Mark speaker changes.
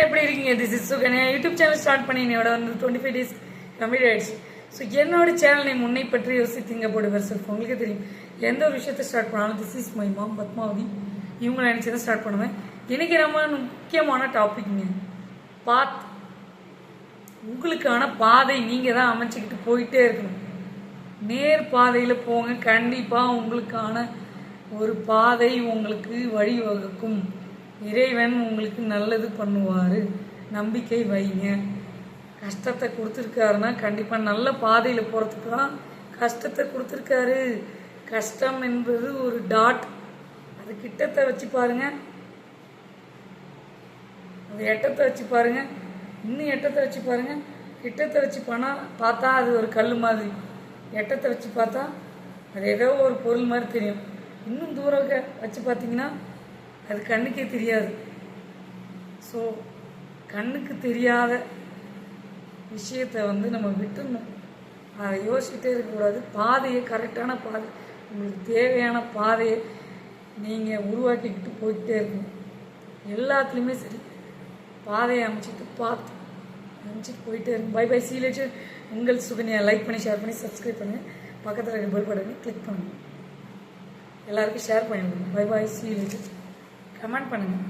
Speaker 1: எல்லாரும் எப்படி இருக்கீங்க? This is Sukanya. YouTube channel start பண்ணி என்னோட வந்து 25 டேஸ் கம்ப்ளீட் ஆயிடுச்சு. ஸோ என்னோட சேனல் நேம் உன்னை பற்றி யோசித்திங்க போடுவர் செல்ஃப். உங்களுக்கு தெரியும், எந்த ஒரு விஷயத்தை ஸ்டார்ட் பண்ணாலும் this is my mom Padmavathi இவங்களை நினச்சி தான் ஸ்டார்ட் பண்ணுவேன். இன்றைக்கி நம்ம முக்கியமான டாபிக்ங்க பாத். உங்களுக்கான பாதை நீங்கள் தான் அமைச்சிக்கிட்டு போயிட்டே இருக்கணும். நேர் பாதையில் போங்க. கண்டிப்பாக உங்களுக்கான ஒரு பாதை உங்களுக்கு வழிவகுக்கும். இறைவன் உங்களுக்கு நல்லது பண்ணுவார். நம்பிக்கை வைங்க. கஷ்டத்தை கொடுத்துருக்காருன்னா கண்டிப்பாக நல்ல பாதையில் போகிறதுக்கு தான் கஷ்டத்தை கொடுத்துருக்காரு. கஷ்டம் என்பது ஒரு டாட். அது கிட்டத்தை வச்சு பாருங்க, அது எட்டத்தை வச்சு பாருங்க, இன்னும் எட்டத்தை வச்சு பாருங்க. கிட்டத்தை வச்சு பார்த்தா அது ஒரு கல் மாதிரி, எட்டத்தை வச்சு பார்த்தா அது ஏதோ ஒரு பொருள் மாதிரி தெரியும். இன்னும் தூரம் வச்சு பார்த்தீங்கன்னா அது கண்ணுக்கே தெரியாது. ஸோ கண்ணுக்கு தெரியாத விஷயத்தை வந்து நம்ம விட்டுடணும். அதை யோசிக்கிட்டே இருக்கக்கூடாது. பாதையை, கரெக்டான பாதை, உங்களுக்கு தேவையான பாதையை நீங்கள் உருவாக்கிக்கிட்டு போய்கிட்டே இருக்கணும். எல்லாத்துலேயுமே சரி, பாதையை அமைச்சிட்டு அமைச்சிட்டு போயிட்டே இருக்கும். Bye bye, see you later. உங்கள் சுகன்யா. லைக் பண்ணி, ஷேர் பண்ணி, சப்ஸ்கிரைப் பண்ணுங்கள். பக்கத்தில் இருக்க பெல் பட்டனை கிளிக் பண்ணுங்கள். எல்லாருக்கும் ஷேர் பண்ணிவிடுங்க. Bye bye, see you later. Comment பண்ணுங்கள்.